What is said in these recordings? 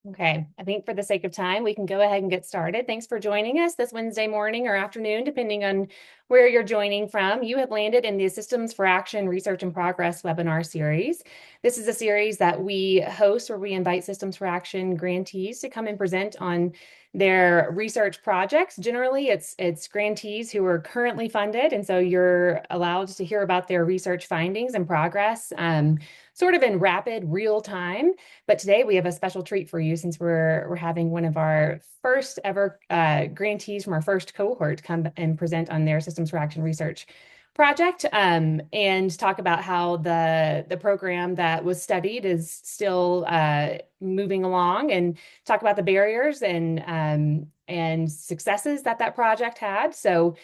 Okay, I think for the sake of time, we can go ahead and get started. Thanks for joining us this Wednesday morning or afternoon, depending on where you're joining from. You have landed in the Systems for Action Research and Progress webinar series. This is a series that we host where we invite Systems for Action grantees to come and present on their research projects. Generally, it's grantees who are currently funded, and so you're allowed to hear about their research findings and progress sort of in rapid real time. But today we have a special treat for you since we're having one of our first ever grantees from our first cohort come and present on their Systems for Action research project and talk about how the program that was studied is still moving along, and talk about the barriers and successes that project had. So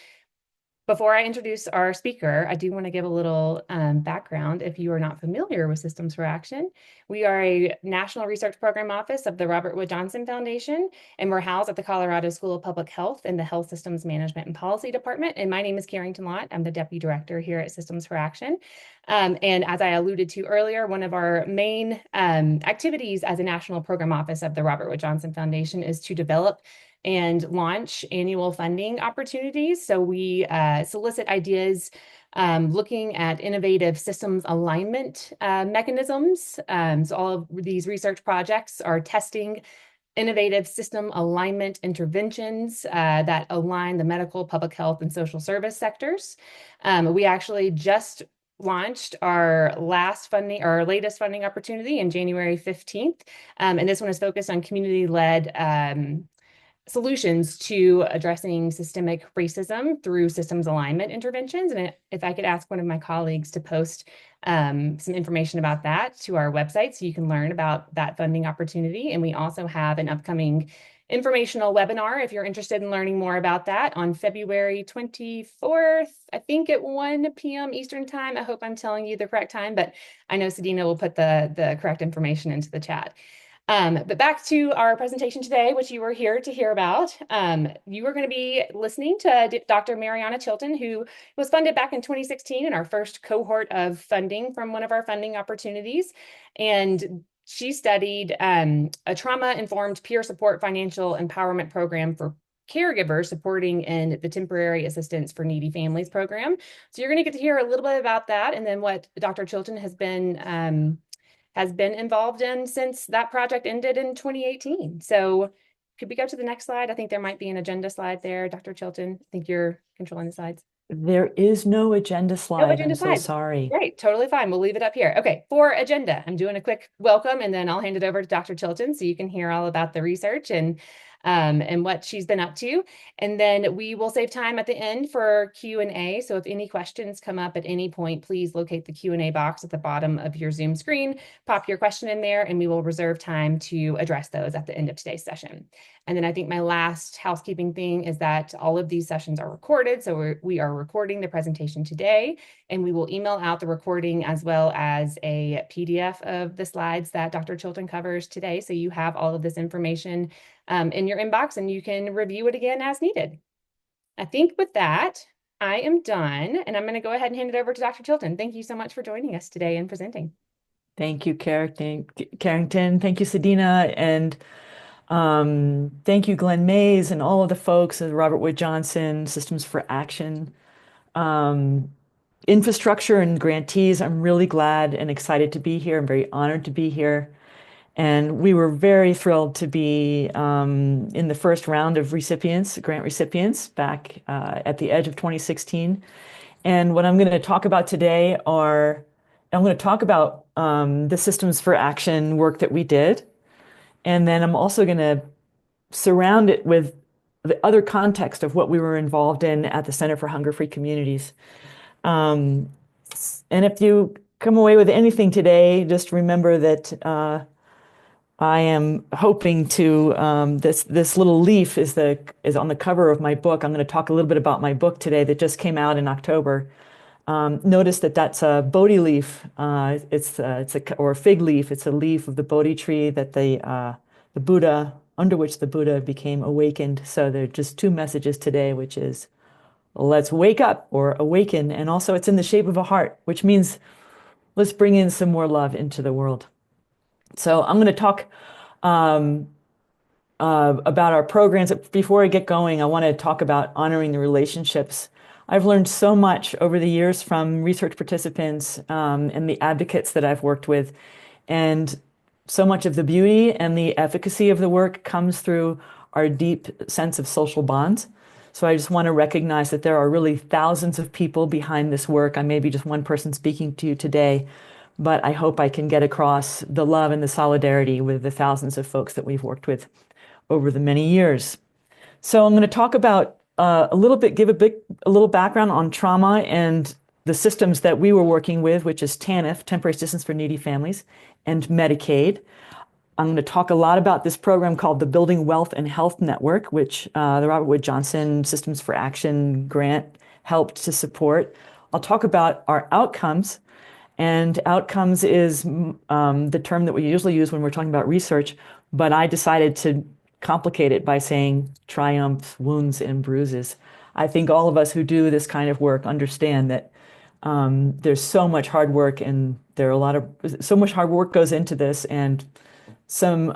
before I introduce our speaker, I do want to give a little background if you are not familiar with Systems for Action. We are a national research program office of the Robert Wood Johnson Foundation, and we're housed at the Colorado School of Public Health in the Health Systems Management and Policy Department. And my name is Carrington Lott. I'm the Deputy Director here at Systems for Action. And as I alluded to earlier, one of our main activities as a national program office of the Robert Wood Johnson Foundation is to develop and launch annual funding opportunities. So we solicit ideas looking at innovative systems alignment mechanisms. So all of these research projects are testing innovative system alignment interventions that align the medical, public health, and social service sectors. We actually just launched our latest funding opportunity in January 15th. And this one is focused on community-led solutions to addressing systemic racism through systems alignment interventions. And if I could ask one of my colleagues to post some information about that to our website so you can learn about that funding opportunity. And we also have an upcoming informational webinar if you're interested in learning more about that on February 24th, I think at 1 p.m. Eastern time. I hope I'm telling you the correct time, but I know Sadina will put the correct information into the chat. But back to our presentation today, which you were here to hear about. You are going to be listening to Dr. Mariana Chilton, who was funded back in 2016 in our first cohort of funding from one of our funding opportunities. And she studied a trauma-informed peer support financial empowerment program for caregivers supporting in the Temporary Assistance for Needy Families program. So you're going to get to hear a little bit about that and then what Dr. Chilton has been involved in since that project ended in 2018. So could we go to the next slide? I think there might be an agenda slide there, Dr. Chilton. I think you're controlling the slides. There is no agenda slide. No agenda I'm so slides. sorry. Great, totally fine. We'll leave it up here. Okay, for agenda, I'm doing a quick welcome and then I'll hand it over to Dr. Chilton so you can hear all about the research and what she's been up to. And then we will save time at the end for Q&A. So if any questions come up at any point, please locate the Q&A box at the bottom of your Zoom screen, pop your question in there, and we will reserve time to address those at the end of today's session. And then I think my last housekeeping thing is that all of these sessions are recorded. So we are recording the presentation today, and we will email out the recording as well as a PDF of the slides that Dr. Chilton covers today. So you have all of this information in your inbox and you can review it again as needed. I think with that, I am done, and I'm going to go ahead and hand it over to Dr. Chilton. Thank you so much for joining us today and presenting. Thank you, Carrington. Thank you, Sadina. And thank you, Glenn Mays, and all of the folks at Robert Wood Johnson, Systems for Action, infrastructure and grantees. I'm really glad and excited to be here. I'm very honored to be here. And we were very thrilled to be in the first round of grant recipients back at the edge of 2016. And what I'm going to talk about today I'm going to talk about the Systems for Action work that we did. And then I'm also going to surround it with the other context of what we were involved in at the Center for Hunger-Free Communities. And if you come away with anything today, just remember that I am hoping to, this little leaf is on the cover of my book. I'm going to talk a little bit about my book today that just came out in October. Notice that that's a Bodhi leaf. Or a fig leaf. It's a leaf of the Bodhi tree that the Buddha, under which the Buddha became awakened. So there are just two messages today, which is let's wake up or awaken. And also it's in the shape of a heart, which means let's bring in some more love into the world. So I'm going to talk about our programs. Before I get going, I want to talk about honoring the relationships. I've learned so much over the years from research participants and the advocates that I've worked with. And so much of the beauty and the efficacy of the work comes through our deep sense of social bonds. So I just want to recognize that there are really thousands of people behind this work. I may be just one person speaking to you today, but I hope I can get across the love and the solidarity with the thousands of folks that we've worked with over the many years. So I'm going to talk about a little bit, a little background on trauma and the systems that we were working with, which is TANF, Temporary Assistance for Needy Families, and Medicaid. I'm going to talk a lot about this program called the Building Wealth and Health Network, which the Robert Wood Johnson Systems for Action grant helped to support. I'll talk about our outcomes, and outcomes is the term that we usually use when we're talking about research, but I decided to complicate it by saying triumphs, wounds, and bruises. I think all of us who do this kind of work understand that there's so much hard work, and so much hard work goes into this, and some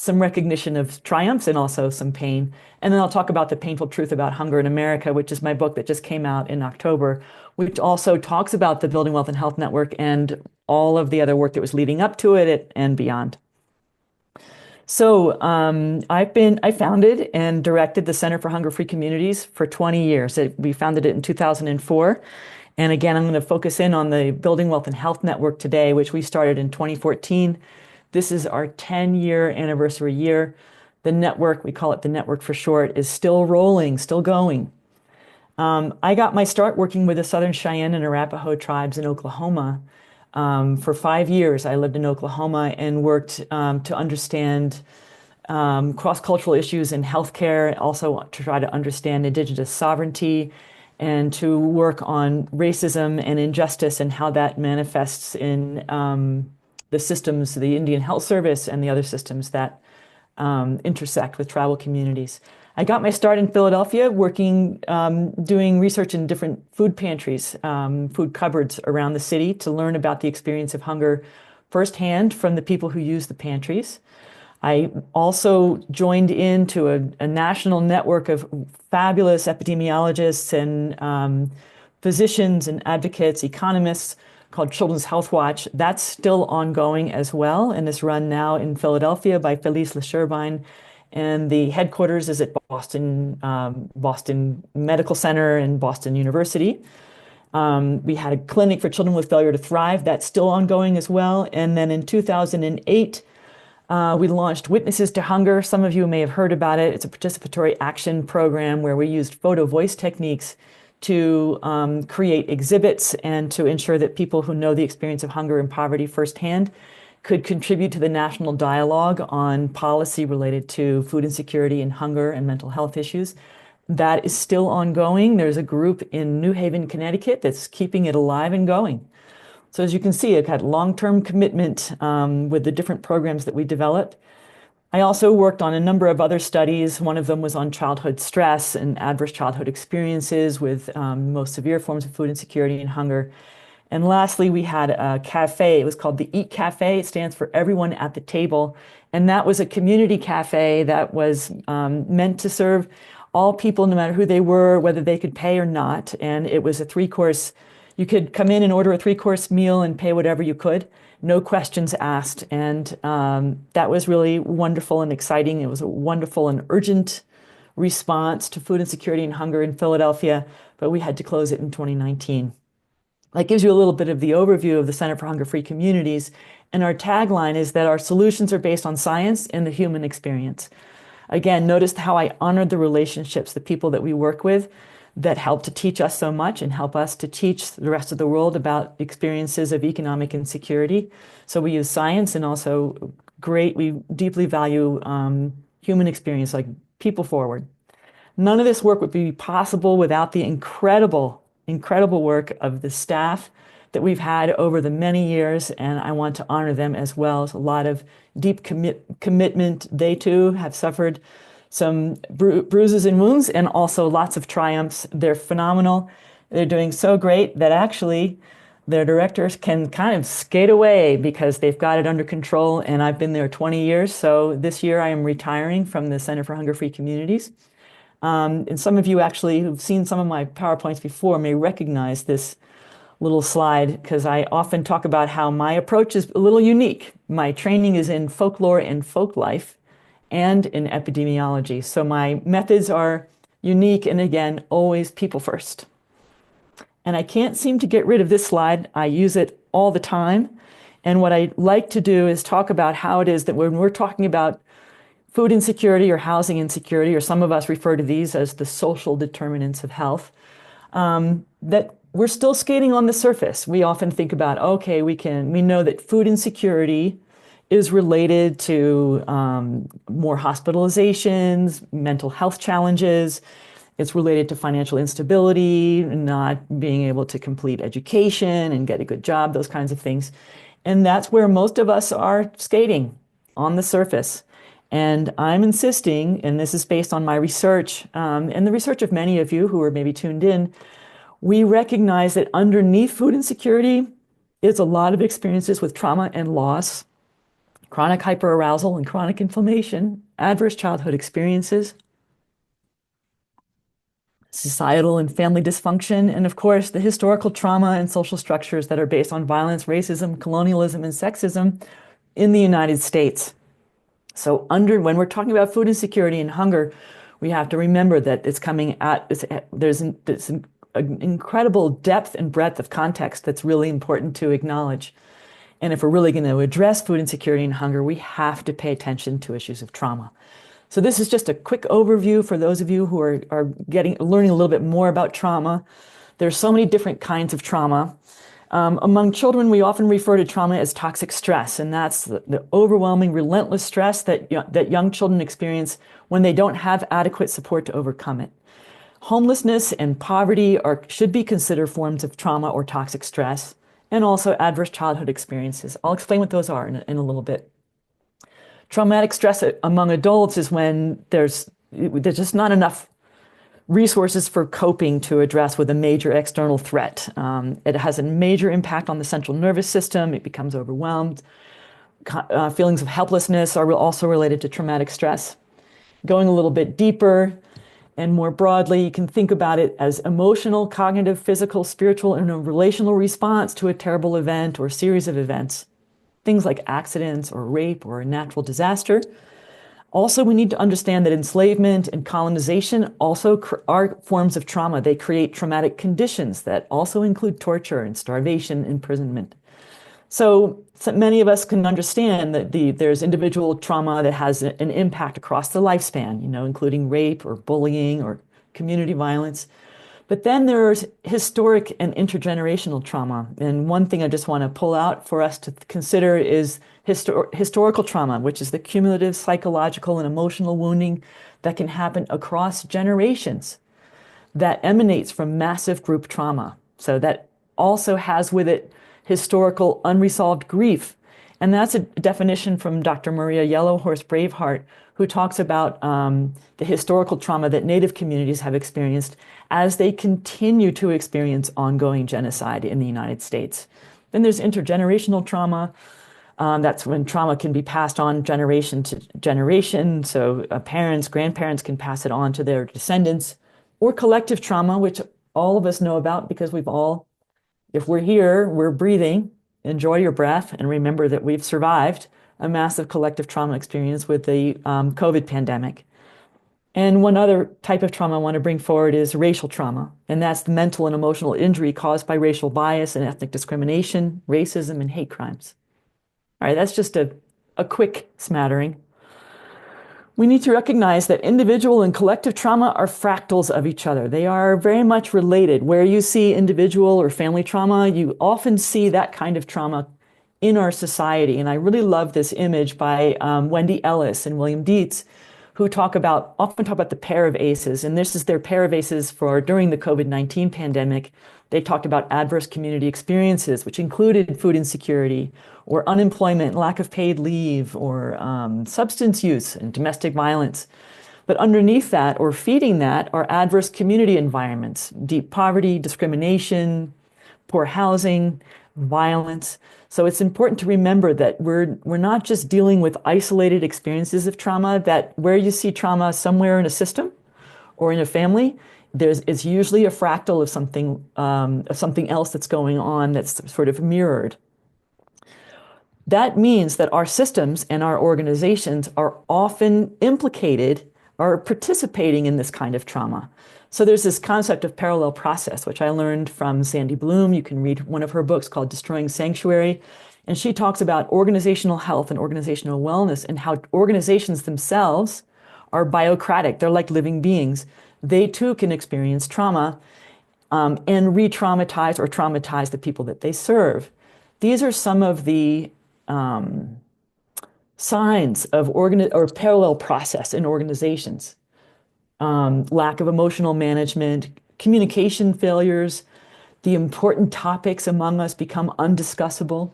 recognition of triumphs and also some pain. And then I'll talk about the painful truth about hunger in America, which is my book that just came out in October, which also talks about the Building Wealth and Health Network and all of the other work that was leading up to it and beyond. So I founded and directed the Center for Hunger-Free Communities for 20 years. We founded it in 2004. And again, I'm going to focus in on the Building Wealth and Health Network today, which we started in 2014. This is our 10-year anniversary year. The network, we call it the network for short, is still rolling, still going. I got my start working with the Southern Cheyenne and Arapaho tribes in Oklahoma. For 5 years, I lived in Oklahoma and worked to understand cross-cultural issues in healthcare, also to try to understand Indigenous sovereignty, and to work on racism and injustice and how that manifests in the systems, the Indian Health Service and the other systems that intersect with tribal communities. I got my start in Philadelphia working, doing research in different food pantries, food cupboards around the city to learn about the experience of hunger firsthand from the people who use the pantries. I also joined into a national network of fabulous epidemiologists and physicians and advocates, economists, called Children's Health Watch. That's still ongoing as well and is run now in Philadelphia by Felice LeShervine. And the headquarters is at Boston Medical Center and Boston University. We had a clinic for children with failure to thrive. That's still ongoing as well. And then in 2008, we launched Witnesses to Hunger. Some of you may have heard about it. It's a participatory action program where we used photo voice techniques to create exhibits and to ensure that people who know the experience of hunger and poverty firsthand could contribute to the national dialogue on policy related to food insecurity and hunger and mental health issues. That is still ongoing. There's a group in New Haven, Connecticut that's keeping it alive and going. So as you can see, I've had long-term commitment with the different programs that we developed. I also worked on a number of other studies. One of them was on childhood stress and adverse childhood experiences with most severe forms of food insecurity and hunger. And lastly, we had a cafe. It was called the Eat Cafe. It stands for Everyone at the Table. And that was a community cafe that was meant to serve all people, no matter who they were, whether they could pay or not. And it was a three-course. You could come in and order a three-course meal and pay whatever you could, no questions asked. And that was really wonderful and exciting. It was a wonderful and urgent response to food insecurity and hunger in Philadelphia, but we had to close it in 2019. That gives you a little bit of the overview of the Center for Hunger-Free Communities. And our tagline is that our solutions are based on science and the human experience. Again, notice how I honored the relationships, the people that we work with that help to teach us so much and help us to teach the rest of the world about experiences of economic insecurity. So we use science and also we deeply value human experience, like people forward. None of this work would be possible without the incredible work of the staff that we've had over the many years, and I want to honor them as well. It's a lot of deep commitment. They too have suffered some bruises and wounds and also lots of triumphs. They're phenomenal. They're doing so great that actually their directors can kind of skate away because they've got it under control. And I've been there 20 years. So this year I am retiring from the Center for Hunger-Free Communities. And some of you actually who've seen some of my PowerPoints before may recognize this little slide because I often talk about how my approach is a little unique. My training is in folklore and folk life and in epidemiology. So my methods are unique and again, always people first. And I can't seem to get rid of this slide. I use it all the time. And what I like to do is talk about how it is that when we're talking about food insecurity or housing insecurity, or some of us refer to these as the social determinants of health, that we're still skating on the surface. We often think about, okay, we know that food insecurity is related to more hospitalizations, mental health challenges. It's related to financial instability, not being able to complete education and get a good job, those kinds of things. And that's where most of us are skating on the surface. And I'm insisting, and this is based on my research and the research of many of you who are maybe tuned in, we recognize that underneath food insecurity is a lot of experiences with trauma and loss, chronic hyperarousal and chronic inflammation, adverse childhood experiences, societal and family dysfunction, and of course, the historical trauma and social structures that are based on violence, racism, colonialism, and sexism in the United States. So when we're talking about food insecurity and hunger, we have to remember that there's an incredible depth and breadth of context that's really important to acknowledge. And if we're really going to address food insecurity and hunger, we have to pay attention to issues of trauma. So this is just a quick overview for those of you who are learning a little bit more about trauma. There's so many different kinds of trauma. Among children, we often refer to trauma as toxic stress, and that's the overwhelming, relentless stress that young children experience when they don't have adequate support to overcome it. Homelessness and poverty should be considered forms of trauma or toxic stress, and also adverse childhood experiences. I'll explain what those are in a little bit. Traumatic stress among adults is when there's just not enough resources for coping to address with a major external threat. It has a major impact on the central nervous system. It becomes overwhelmed. Feelings of helplessness are also related to traumatic stress. Going a little bit deeper and more broadly, you can think about it as emotional, cognitive, physical, spiritual, and a relational response to a terrible event or series of events. Things like accidents or rape or a natural disaster. Also, we need to understand that enslavement and colonization also are forms of trauma. They create traumatic conditions that also include torture and starvation, imprisonment. So many of us can understand that there's individual trauma that has an impact across the lifespan, including rape or bullying or community violence. But then there's historic and intergenerational trauma. And one thing I just want to pull out for us to consider is historical trauma, which is the cumulative psychological and emotional wounding that can happen across generations that emanates from massive group trauma. So that also has with it historical unresolved grief. And that's a definition from Dr. Maria Yellowhorse Braveheart, who talks about the historical trauma that Native communities have experienced as they continue to experience ongoing genocide in the United States. Then there's intergenerational trauma. That's when trauma can be passed on generation to generation. So parents, grandparents can pass it on to their descendants. Or collective trauma, which all of us know about because if we're here, we're breathing, enjoy your breath, and remember that we've survived a massive collective trauma experience with the COVID pandemic. And one other type of trauma I want to bring forward is racial trauma, and that's the mental and emotional injury caused by racial bias and ethnic discrimination, racism, and hate crimes. All right, that's just a quick smattering. We need to recognize that individual and collective trauma are fractals of each other. They are very much related. Where you see individual or family trauma, you often see that kind of trauma in our society. And I really love this image by Wendy Ellis and William Dietz, who often talk about the pair of ACEs. And this is their pair of ACEs for during the COVID-19 pandemic. They talked about adverse community experiences, which included food insecurity or unemployment, lack of paid leave, or substance use and domestic violence. But underneath that, or feeding that, are adverse community environments, deep poverty, discrimination, poor housing, violence. So it's important to remember that we're not just dealing with isolated experiences of trauma, that where you see trauma somewhere in a system or in a family, it's usually a fractal of something else that's going on that's sort of mirrored. That means that our systems and our organizations are often implicated or participating in this kind of trauma. So there's this concept of parallel process, which I learned from Sandy Bloom. You can read one of her books called Destroying Sanctuary. And she talks about organizational health and organizational wellness and how organizations themselves are biocratic. They're like living beings. They too can experience trauma and re-traumatize or traumatize the people that they serve. These are some of the signs of parallel process in organizations. Lack of emotional management, communication failures, the important topics among us become undiscussable.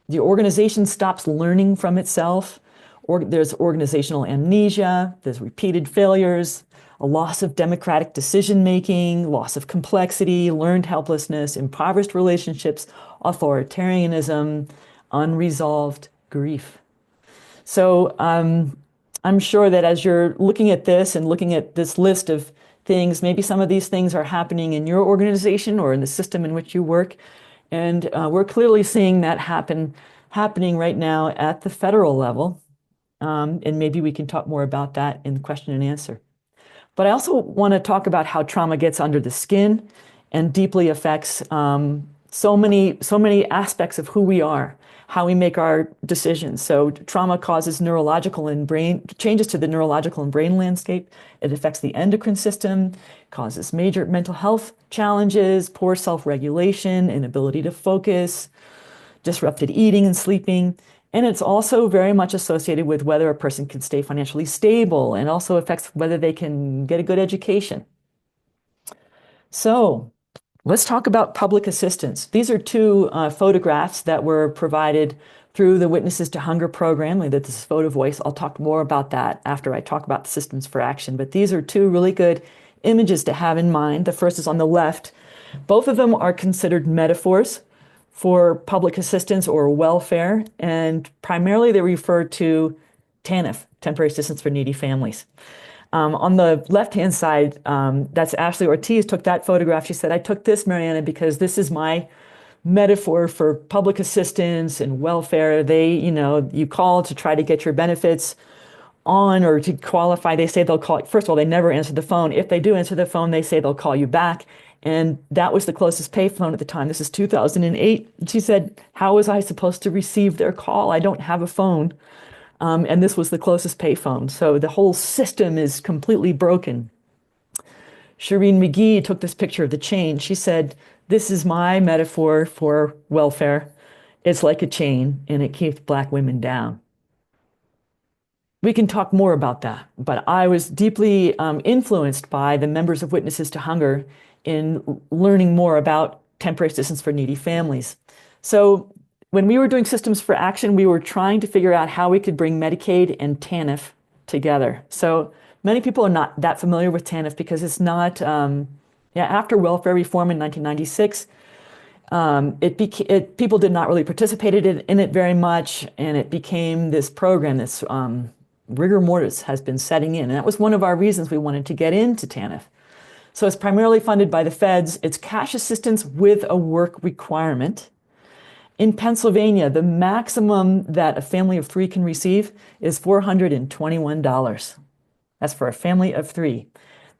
The organization stops learning from itself. There's organizational amnesia, there's repeated failures, a loss of democratic decision-making, loss of complexity, learned helplessness, impoverished relationships, authoritarianism, unresolved grief. So I'm sure that as you're looking at this and looking at this list of things, maybe some of these things are happening in your organization or in the system in which you work. And we're clearly seeing that happening right now at the federal level. And maybe we can talk more about that in the question and answer. But I also want to talk about how trauma gets under the skin and deeply affects so many aspects of who we are, how we make our decisions. So trauma causes neurological and brain changes to the neurological and brain landscape. It affects the endocrine system, causes major mental health challenges, poor self-regulation, inability to focus, disrupted eating and sleeping. And it's also very much associated with whether a person can stay financially stable and also affects whether they can get a good education. So let's talk about public assistance. These are two photographs that were provided through the Witnesses to Hunger program. This is Photo Voice. I'll talk more about that after I talk about the Systems for Action. But these are two really good images to have in mind. The first is on the left. Both of them are considered metaphors for public assistance or welfare, and primarily they refer to TANF, Temporary Assistance for Needy Families. On the left-hand side, that's Ashley Ortiz took that photograph. She said, I took this, Mariana, because this is my metaphor for public assistance and welfare. You call to try to get your benefits on or to qualify. They say they'll call. First of all, they never answer the phone. If they do answer the phone, they say they'll call you back. And that was the closest payphone at the time. This is 2008. She said, how was I supposed to receive their call? I don't have a phone. And this was the closest payphone. So the whole system is completely broken. Shireen McGee took this picture of the chain. She said, this is my metaphor for welfare. It's like a chain and it keeps Black women down. We can talk more about that, but I was deeply influenced by the members of Witnesses to Hunger in learning more about temporary assistance for needy families. So when we were doing Systems for Action, we were trying to figure out how we could bring Medicaid and TANF together. So many people are not that familiar with TANF because it's not, after welfare reform in 1996, people did not really participate in it very much, and it became this program, this rigor mortis has been setting in. And that was one of our reasons we wanted to get into TANF. So it's primarily funded by the feds. It's cash assistance with a work requirement. In Pennsylvania, the maximum that a family of three can receive is $421. That's for a family of three.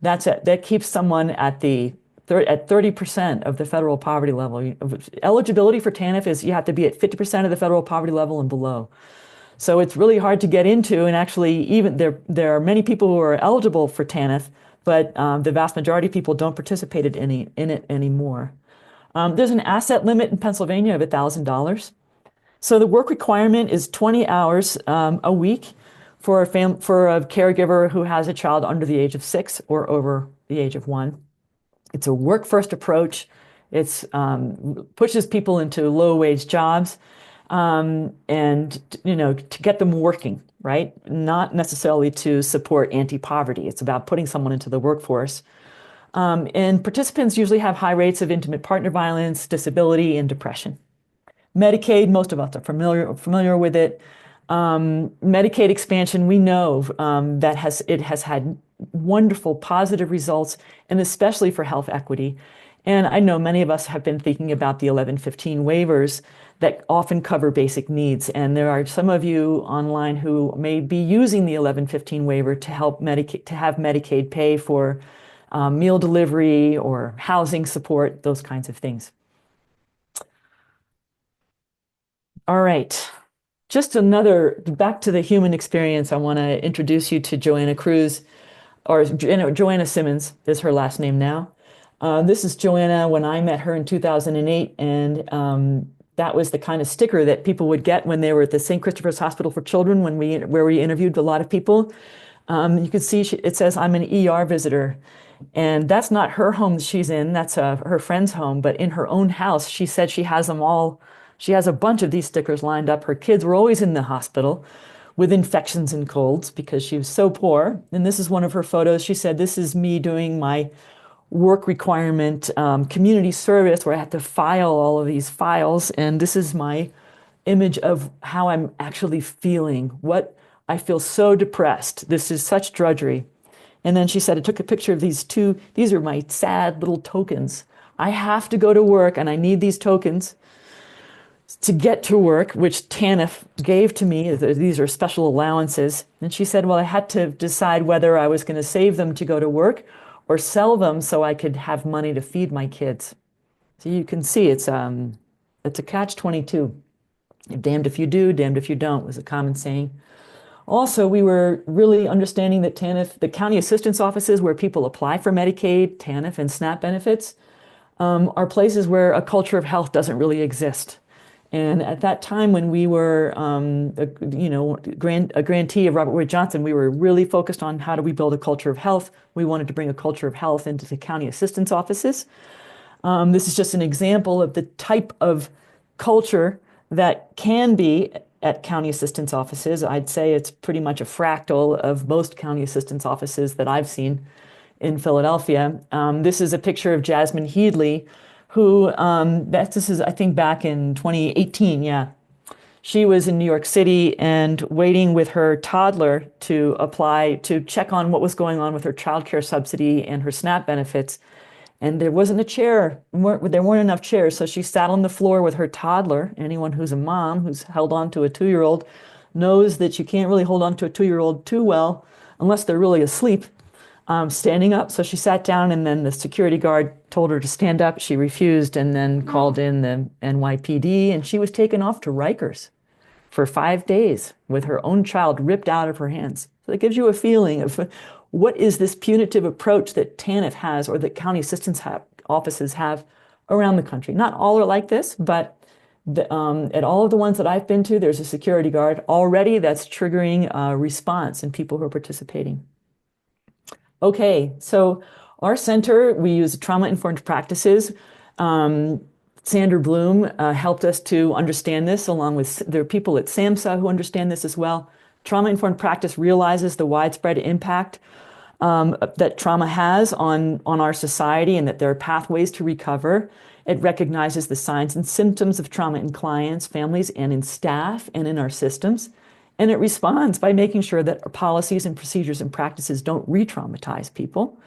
That keeps someone at 30% of the federal poverty level. Eligibility for TANF is you have to be at 50% of the federal poverty level and below. So it's really hard to get into, and actually even there are many people who are eligible for TANF, but the vast majority of people don't participate in it anymore. There's an asset limit in Pennsylvania of $1,000. So the work requirement is 20 hours a week for a caregiver who has a child under the age of 6 or over the age of 1. It's a work-first approach. It pushes people into low-wage jobs and to get them working, right? Not necessarily to support anti-poverty. It's about putting someone into the workforce. And participants usually have high rates of intimate partner violence, disability, and depression. Medicaid, most of us are familiar with it. Medicaid expansion, we know that it has had wonderful positive results, and especially for health equity. And I know many of us have been thinking about the 1115 waivers that often cover basic needs. And there are some of you online who may be using the 1115 waiver to help have Medicaid pay for meal delivery or housing support, those kinds of things. All right. Just back to the human experience, I want to introduce you to Joanna Cruz, or Joanna Simmons is her last name now. This is Joanna when I met her in 2008, and that was the kind of sticker that people would get when they were at the St. Christopher's Hospital for Children where we interviewed a lot of people. You can see it says, "I'm an ER visitor." And that's not her home that she's in, that's her friend's home. But in her own house, she said she has them all. She has a bunch of these stickers lined up. Her kids were always in the hospital with infections and colds because she was so poor. And this is one of her photos. She said, "This is me doing my work requirement community service where I have to file all of these files. And this is my image of how I'm actually feeling. I feel so depressed. This is such drudgery." And then she said, "I took a picture of these are my sad little tokens. I have to go to work and I need these tokens to get to work," which TANF gave to me. These are special allowances. And she said, "Well, I had to decide whether I was going to save them to go to work or sell them so I could have money to feed my kids." So you can see it's a catch-22. You're damned if you do, damned if you don't, was a common saying. Also, we were really understanding that TANF, the county assistance offices where people apply for Medicaid, TANF, and SNAP benefits, are places where a culture of health doesn't really exist. And at that time, when we were, a grantee of Robert Wood Johnson, we were really focused on how do we build a culture of health. We wanted to bring a culture of health into the county assistance offices. This is just an example of the type of culture that can be at county assistance offices. I'd say it's pretty much a fractal of most county assistance offices that I've seen in Philadelphia. This is a picture of Jasmine Headley, who, this is, I think, back in 2018, yeah. She was in New York City and waiting with her toddler to apply to check on what was going on with her child care subsidy and her SNAP benefits. And there wasn't a chair, there weren't enough chairs. So she sat on the floor with her toddler. Anyone who's a mom who's held on to a 2-year-old knows that you can't really hold on to a 2-year-old too well unless they're really asleep, standing up. So she sat down and then the security guard told her to stand up. She refused and then called in the NYPD and she was taken off to Rikers for 5 days with her own child ripped out of her hands. So it gives you a feeling of what is this punitive approach that TANF has or that county assistance offices have around the country. Not all are like this, but at all of the ones that I've been to, there's a security guard already that's triggering a response in people who are participating. Okay, so our center, we use trauma-informed practices. Sandra Bloom helped us to understand this, along with there are people at SAMHSA who understand this as well. Trauma-informed practice realizes the widespread impact that trauma has on our society and that there are pathways to recover. It recognizes the signs and symptoms of trauma in clients, families, and in staff and in our systems. And it responds by making sure that our policies and procedures and practices don't re-traumatize people.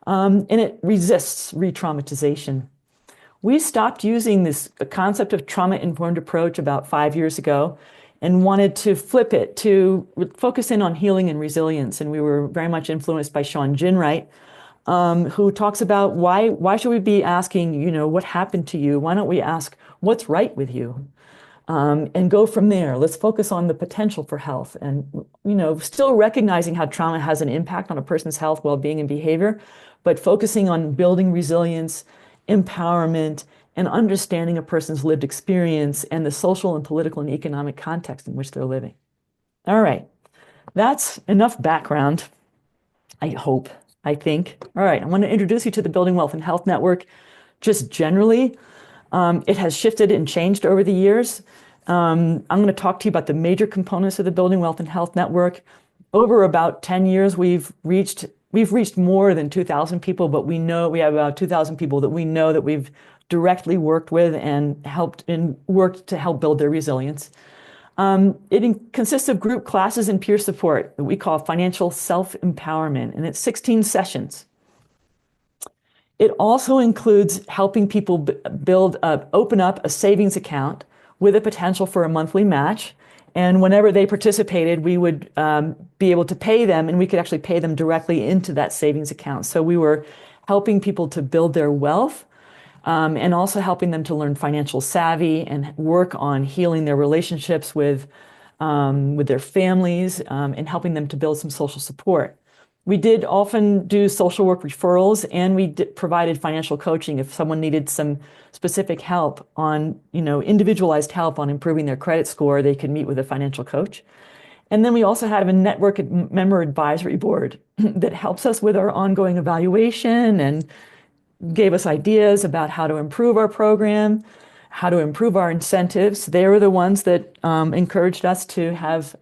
And it resists re-traumatization. We stopped using this concept of trauma-informed approach about 5 years ago and wanted to flip it to focus in on healing and resilience. And we were very much influenced by Sean Ginwright, who talks about why should we be asking, what happened to you? Why don't we ask what's right with you? And go from there. Let's focus on the potential for health and, still recognizing how trauma has an impact on a person's health, well-being, and behavior, but focusing on building resilience, empowerment, and understanding a person's lived experience and the social and political and economic context in which they're living. All right, that's enough background, I hope, I think. All right, I want to introduce you to the Building Wealth and Health Network. Just generally, it has shifted and changed over the years. I'm going to talk to you about the major components of the Building Wealth and Health Network. Over about 10 years, we've we've reached more than 2,000 people, but we know we have about 2,000 people that we know that we've directly worked with and helped and worked to help build their resilience. It consists of group classes and peer support that we call financial self-empowerment, and it's 16 sessions. It also includes helping people open up a savings account with a potential for a monthly match. And whenever they participated, we would be able to pay them, and we could actually pay them directly into that savings account. So we were helping people to build their wealth, and also helping them to learn financial savvy and work on healing their relationships with their families, and helping them to build some social support. We did often do social work referrals, and we provided financial coaching if someone needed some specific help on, individualized help on improving their credit score. They could meet with a financial coach. And then we also have a network member advisory board that helps us with our ongoing evaluation and gave us ideas about how to improve our program, how to improve our incentives. They were the ones that encouraged us to have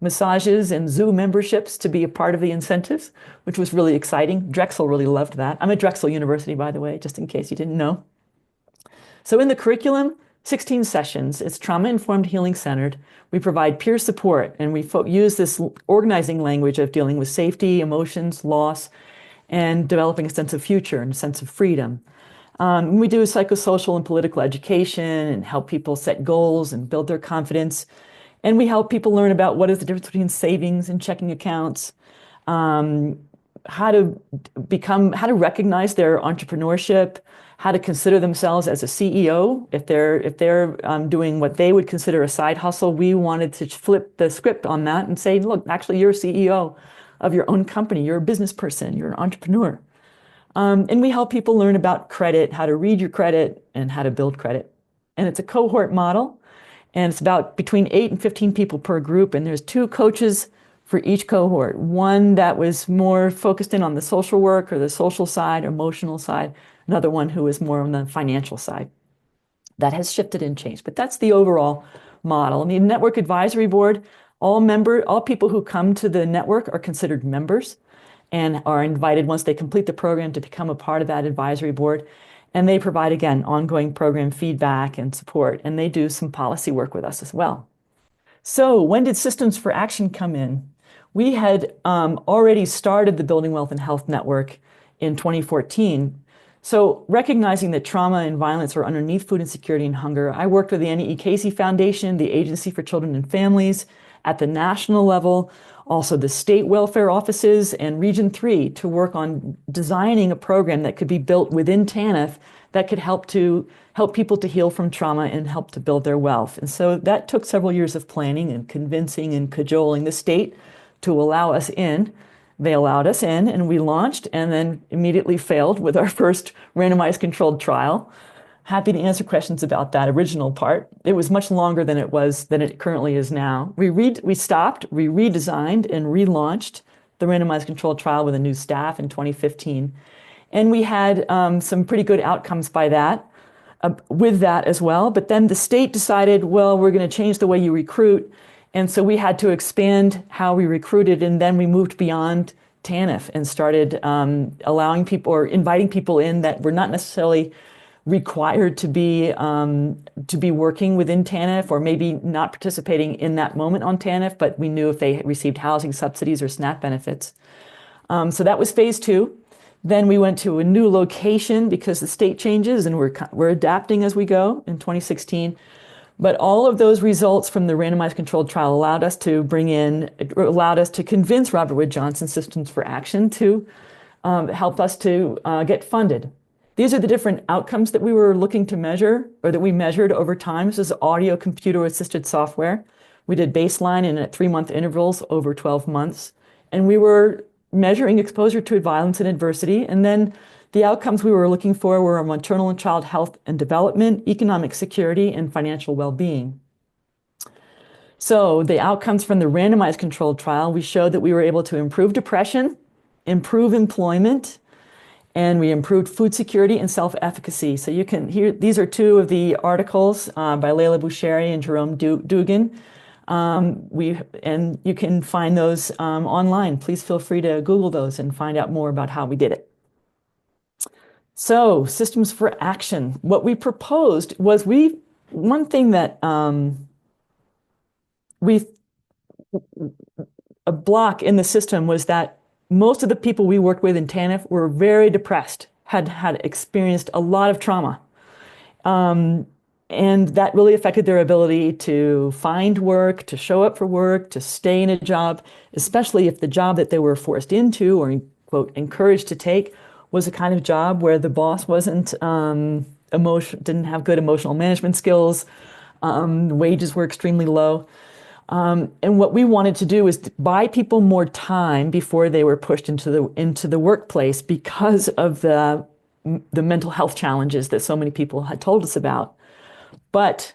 massages and zoo memberships to be a part of the incentives, which was really exciting. Drexel really loved that. I'm at Drexel University, by the way, just in case you didn't know. So in the curriculum, 16 sessions. It's trauma-informed, healing-centered. We provide peer support, and we use this organizing language of dealing with safety, emotions, loss, and developing a sense of future and a sense of freedom. We do psychosocial and political education and help people set goals and build their confidence. And we help people learn about what is the difference between savings and checking accounts, how to recognize their entrepreneurship, how to consider themselves as a CEO. If they're doing what they would consider a side hustle, we wanted to flip the script on that and say, look, actually, you're a CEO of your own company. You're a business person. You're an entrepreneur. And we help people learn about credit, how to read your credit, and how to build credit. And it's a cohort model. And it's about between 8 and 15 people per group. And there's 2 coaches for each cohort. One that was more focused in on the social work or the social side, emotional side. Another one who was more on the financial side. That has shifted and changed. But that's the overall model. And the network advisory board, all people who come to the network are considered members and are invited once they complete the program to become a part of that advisory board. And they provide, again, ongoing program feedback and support, and they do some policy work with us as well. So when did Systems for Action come in? We had already started the Building Wealth and Health Network in 2014. So recognizing that trauma and violence are underneath food insecurity and hunger, I worked with the Annie E. Casey Foundation, the Agency for Children and Families at the national level, also the state welfare offices and Region 3 to work on designing a program that could be built within TANF that could help people to heal from trauma and help to build their wealth. And so that took several years of planning and convincing and cajoling the state to allow us in. They allowed us in, and we launched and then immediately failed with our first randomized controlled trial. Happy to answer questions about that original part. It was much longer than it currently is now. We stopped, we redesigned and relaunched the randomized controlled trial with a new staff in 2015. And we had some pretty good outcomes with that as well. But then the state decided, well, we're going to change the way you recruit. And so we had to expand how we recruited. And then we moved beyond TANF and started allowing people or inviting people in that were not necessarily required to be working within TANF or maybe not participating in that moment on TANF, but we knew if they received housing subsidies or SNAP benefits. So that was phase 2. Then we went to a new location because the state changes and we're adapting as we go in 2016. But all of those results from the randomized controlled trial allowed us to convince Robert Wood Johnson Systems for Action to help us to get funded. These are the different outcomes that we were looking to measure or that we measured over time. This is audio computer assisted software. We did baseline and at 3-month intervals over 12 months. And we were measuring exposure to violence and adversity. And then the outcomes we were looking for were maternal and child health and development, economic security, and financial well-being. So the outcomes from the randomized controlled trial, we showed that we were able to improve depression, improve employment, and we improved food security and self-efficacy. So you can hear, these are 2 of the articles by Leila Boucheri and Jerome Dugan And you can find those online. Please feel free to Google those and find out more about how we did it. So, systems for action. What we proposed was one thing that we a block in the system was that most of the people we worked with in TANF were very depressed, had experienced a lot of trauma. And that really affected their ability to find work, to show up for work, to stay in a job, especially if the job that they were forced into or, quote, encouraged to take was a kind of job where the boss wasn't didn't have good emotional management skills, wages were extremely low. And what we wanted to do is buy people more time before they were pushed into the workplace because of the mental health challenges that so many people had told us about. But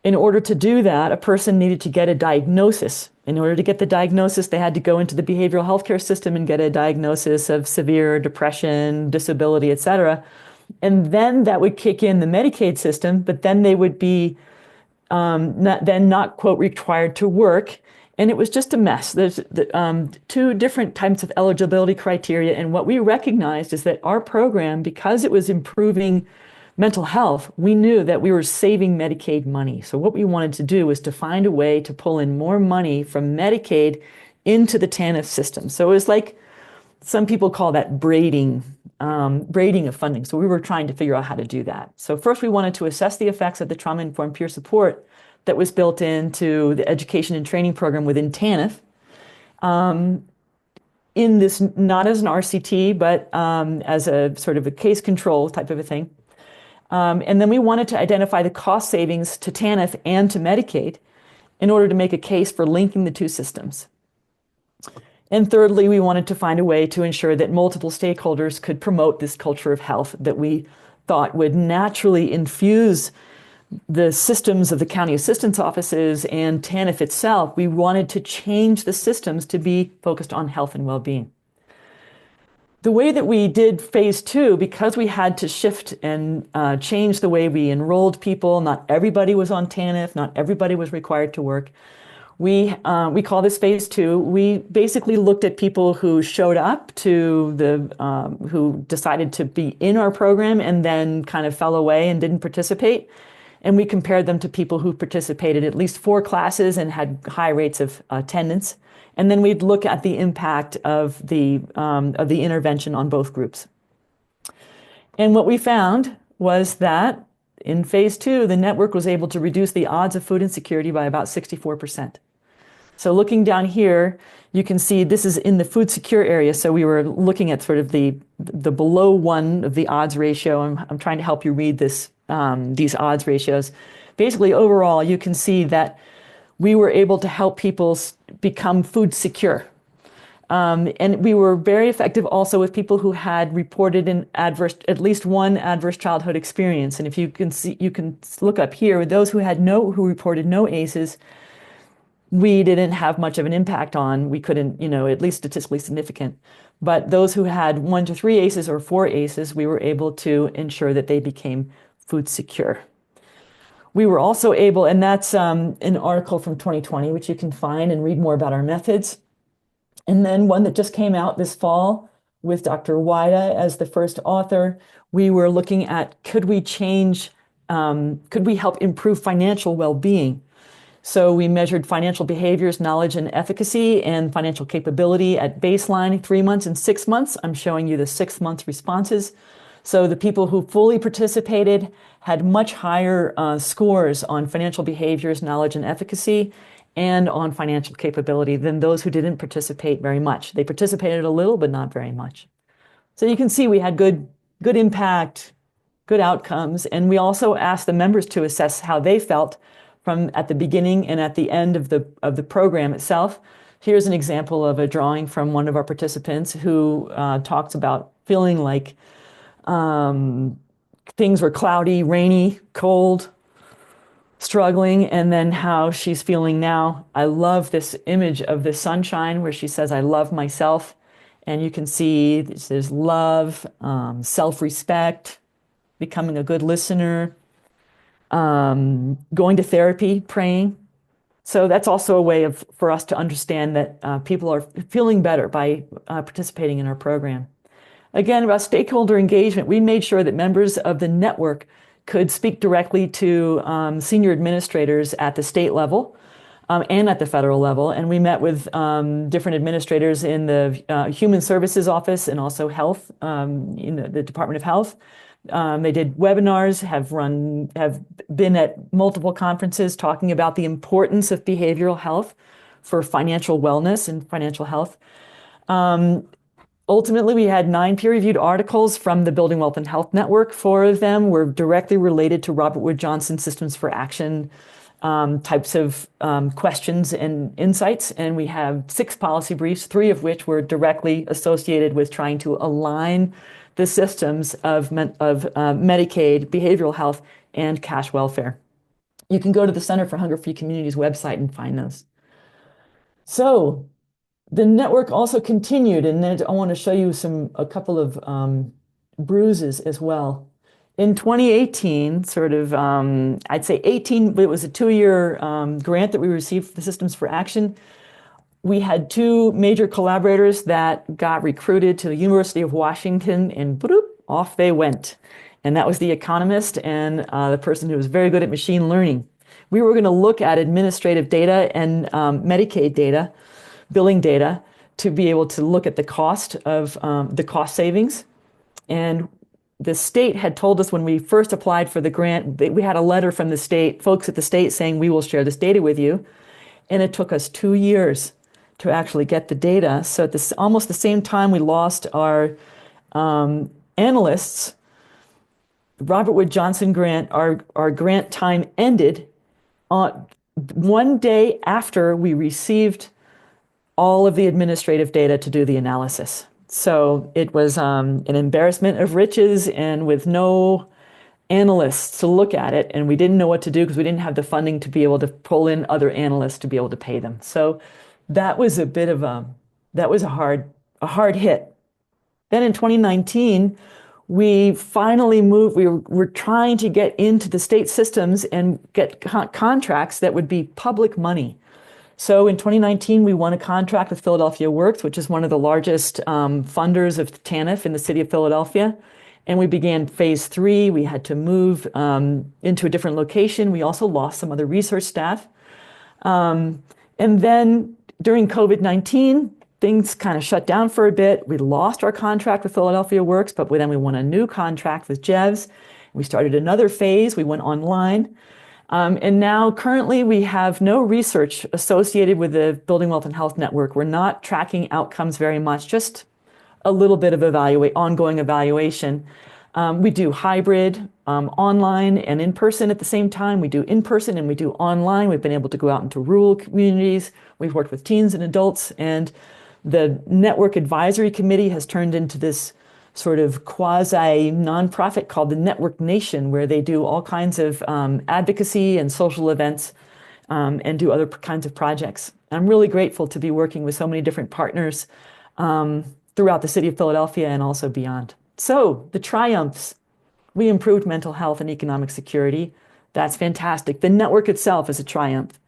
in order to do that, a person needed to get a diagnosis. In order to get the diagnosis, they had to go into the behavioral healthcare system and get a diagnosis of severe depression, disability, et cetera. And then that would kick in the Medicaid system, but then they would be not, quote, required to work. And it was just a mess. There's two different types of eligibility criteria. And what we recognized is that our program, because it was improving mental health, we knew that we were saving Medicaid money. So what we wanted to do was to find a way to pull in more money from Medicaid into the TANF system. So it was like some people call that braiding of funding. So we were trying to figure out how to do that. So first we wanted to assess the effects of the trauma-informed peer support that was built into the education and training program within TANF. In this, not as an RCT, but as a sort of a case control type of a thing. And then we wanted to identify the cost savings to TANF and to Medicaid in order to make a case for linking the two systems. And thirdly, we wanted to find a way to ensure that multiple stakeholders could promote this culture of health that we thought would naturally infuse the systems of the county assistance offices and TANF itself. We wanted to change the systems to be focused on health and well-being. The way that we did phase 2, because we had to shift and change the way we enrolled people, not everybody was on TANF, not everybody was required to work. We call this phase 2. We basically looked at people who showed up to who decided to be in our program and then kind of fell away and didn't participate. And we compared them to people who participated at least 4 classes and had high rates of attendance. And then we'd look at the impact of the intervention on both groups. And what we found was that in phase 2, the network was able to reduce the odds of food insecurity by about 64%. So looking down here, you can see this is in the food secure area. So we were looking at sort of the below 1 of the odds ratio. I'm trying to help you read this, these odds ratios. Basically, overall, you can see that we were able to help people become food secure. And we were very effective also with people who had reported at least one adverse childhood experience. And if you can see, you can look up here, those who reported no ACEs, we didn't have much of an impact on. We couldn't, at least statistically significant. But those who had 1 to 3 ACEs or 4 ACEs, we were able to ensure that they became food secure. We were also able, and that's an article from 2020, which you can find and read more about our methods. And then one that just came out this fall with Dr. Wida as the first author. We were looking at could we help improve financial well-being? So we measured financial behaviors, knowledge and efficacy, and financial capability at baseline, 3 months and 6 months. I'm showing you the 6-month responses. So the people who fully participated had much higher scores on financial behaviors, knowledge and efficacy, and on financial capability than those who didn't participate very much. They participated a little, but not very much. So you can see we had good impact, good outcomes, and we also asked the members to assess how they felt from at the beginning and at the end of the program itself. Here's an example of a drawing from one of our participants who talks about feeling like things were cloudy, rainy, cold, struggling, and then how she's feeling now. I love this image of the sunshine where she says, I love myself. And you can see there's love, self-respect, becoming a good listener, going to therapy, praying. So that's also a way for us to understand that people are feeling better by participating in our program. Again, about stakeholder engagement, we made sure that members of the network could speak directly to senior administrators at the state level and at the federal level. And we met with different administrators in the Human Services Office and also health, in the Department of Health. They did webinars, have been at multiple conferences talking about the importance of behavioral health for financial wellness and financial health. Ultimately, we had 9 peer-reviewed articles from the Building Wealth and Health Network. 4 of them were directly related to Robert Wood Johnson Systems for Action types of questions and insights. And we have 6 policy briefs, 3 of which were directly associated with trying to align the systems of Medicaid, behavioral health, and cash welfare. You can go to the Center for Hunger-Free Communities website and find those. So the network also continued, and then I want to show you a couple of bruises as well. In 2018, I'd say 18, but it was a 2-year grant that we received for the Systems for Action. We had 2 major collaborators that got recruited to the University of Washington, and bloop, off they went. And that was the economist and the person who was very good at machine learning. We were going to look at administrative data and Medicaid data, billing data, to be able to look at the cost savings. And the state had told us when we first applied for the grant, we had a letter from the state, folks at the state saying, we will share this data with you. And it took us 2 years to actually get the data. So at almost the same time we lost our analysts, Robert Wood Johnson grant, our grant time ended on 1 day after we received all of the administrative data to do the analysis. So it was an embarrassment of riches, and with no analysts to look at it, and we didn't know what to do because we didn't have the funding to be able to pull in other analysts to be able to pay them. So that was a hard hit. Then in 2019, we finally moved. We were trying to get into the state systems and get contracts that would be public money. So in 2019, we won a contract with Philadelphia Works, which is one of the largest funders of TANF in the city of Philadelphia. And we began phase 3. We had to move into a different location. We also lost some other research staff. And then during COVID-19, things kind of shut down for a bit. We lost our contract with Philadelphia Works, but then we won a new contract with JEVS. We started another phase. We went online. And now currently we have no research associated with the Building Wealth and Health Network. We're not tracking outcomes very much, just a little bit of ongoing evaluation. We do hybrid, online and in person at the same time. We do in person and we do online. We've been able to go out into rural communities. We've worked with teens and adults, and the Network Advisory Committee has turned into this sort of quasi nonprofit called the Network Nation, where they do all kinds of advocacy and social events and do other kinds of projects. I'm really grateful to be working with so many different partners throughout the city of Philadelphia and also beyond. So the triumphs: we improved mental health and economic security. That's fantastic. The network itself is a triumph.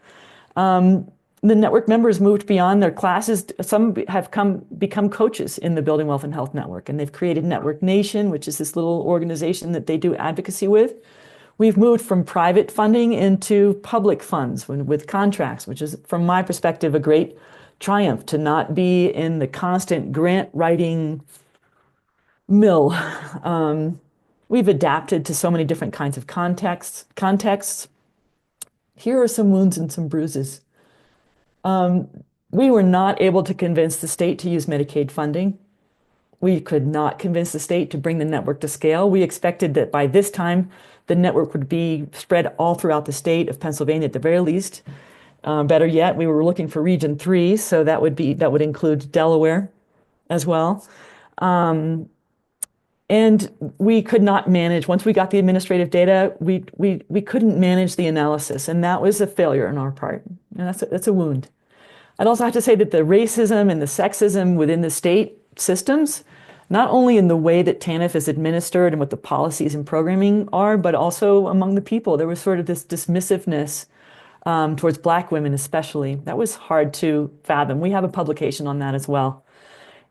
The network members moved beyond their classes. Some have become coaches in the Building Wealth and Health Network, and they've created Network Nation, which is this little organization that they do advocacy with. We've moved from private funding into public funds with contracts, which is, from my perspective, a great triumph to not be in the constant grant writing mill. We've adapted to so many different kinds of contexts. Here are some wounds and some bruises. We were not able to convince the state to use Medicaid funding. We could not convince the state to bring the network to scale. We expected that by this time, the network would be spread all throughout the state of Pennsylvania at the very least. Better yet, we were looking for Region 3, so that would include Delaware as well. And we could not manage, once we got the administrative data, we couldn't manage the analysis, and that was a failure on our part. And that's a wound. I'd also have to say that the racism and the sexism within the state systems, not only in the way that TANF is administered and what the policies and programming are, but also among the people. There was sort of this dismissiveness towards Black women especially. That was hard to fathom. We have a publication on that as well.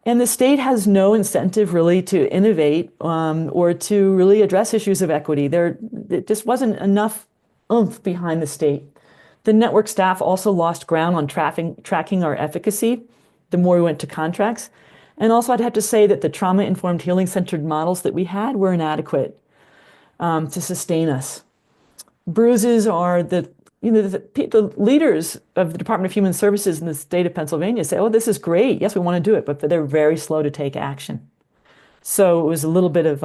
And the state has no incentive really to innovate or to really address issues of equity. It just wasn't enough oomph behind the state. The network staff also lost ground on tracking our efficacy the more we went to contracts. And also, I'd have to say that the trauma-informed healing-centered models that we had were inadequate to sustain us. Bruises are the leaders of the Department of Human Services in the state of Pennsylvania say, oh, this is great. Yes, we want to do it, but they're very slow to take action. So it was a little bit of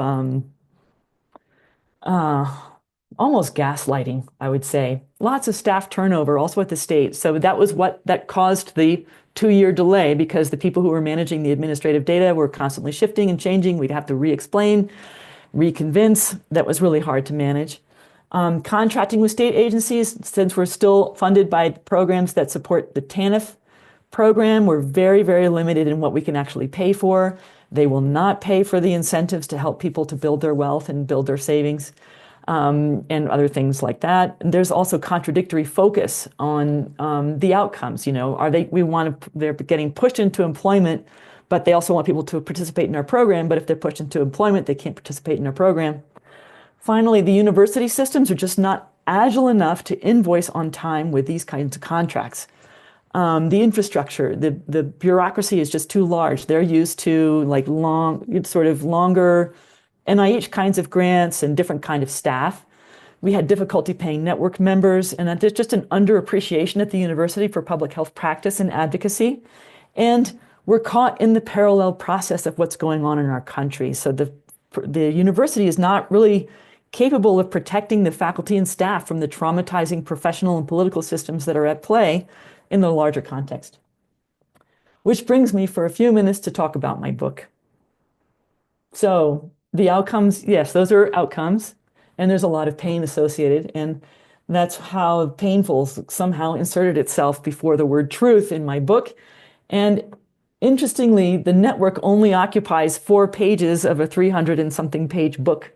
almost gaslighting, I would say. Lots of staff turnover also at the state. So that was that caused the 2-year delay, because the people who were managing the administrative data were constantly shifting and changing. We'd have to re-explain, reconvince. That was really hard to manage. Contracting with state agencies, since we're still funded by programs that support the TANF program, we're very, very limited in what we can actually pay for. They will not pay for the incentives to help people to build their wealth and build their savings, and other things like that. And there's also contradictory focus on the outcomes. They're getting pushed into employment, but they also want people to participate in our program. But if they're pushed into employment, they can't participate in our program. Finally, the university systems are just not agile enough to invoice on time with these kinds of contracts. The infrastructure, the bureaucracy is just too large. They're used to longer NIH kinds of grants and different kind of staff. We had difficulty paying network members, and there's just an underappreciation at the university for public health practice and advocacy. And we're caught in the parallel process of what's going on in our country. So the university is not really capable of protecting the faculty and staff from the traumatizing professional and political systems that are at play in the larger context. Which brings me for a few minutes to talk about my book. So the outcomes, yes, those are outcomes, and there's a lot of pain associated, and that's how painful somehow inserted itself before the word truth in my book. And interestingly, the network only occupies 4 pages of a 300 and something page book,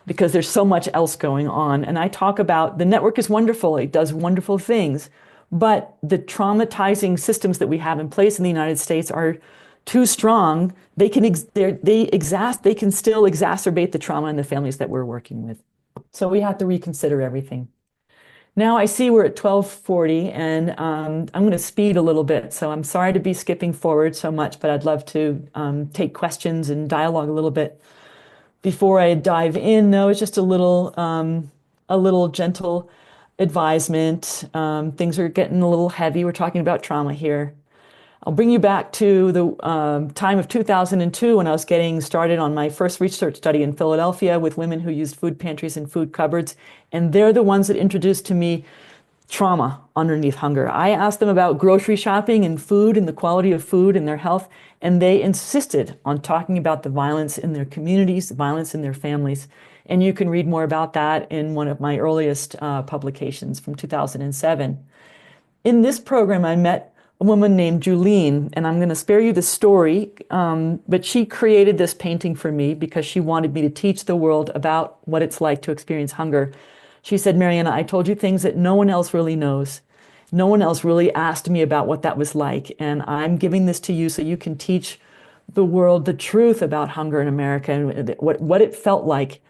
because there's so much else going on. And I talk about the network is wonderful. It does wonderful things, but the traumatizing systems that we have in place in the United States are too strong. They can still exacerbate the trauma in the families that we're working with. So we have to reconsider everything. Now I see we're at 12:40, and I'm going to speed a little bit. So I'm sorry to be skipping forward so much, but I'd love to take questions and dialogue a little bit. Before I dive in, though, it's just a little gentle advisement. Things are getting a little heavy. We're talking about trauma here. I'll bring you back to the time of 2002, when I was getting started on my first research study in Philadelphia with women who used food pantries and food cupboards. And they're the ones that introduced to me trauma underneath hunger. I asked them about grocery shopping and food and the quality of food and their health, and they insisted on talking about the violence in their communities, the violence in their families. And you can read more about that in one of my earliest publications from 2007. In this program, I met a woman named Julene, and I'm going to spare you the story, but she created this painting for me because she wanted me to teach the world about what it's like to experience hunger. She said, Mariana, I told you things that no one else really knows. No one else really asked me about what that was like, and I'm giving this to you so you can teach the world the truth about hunger in America and what it felt like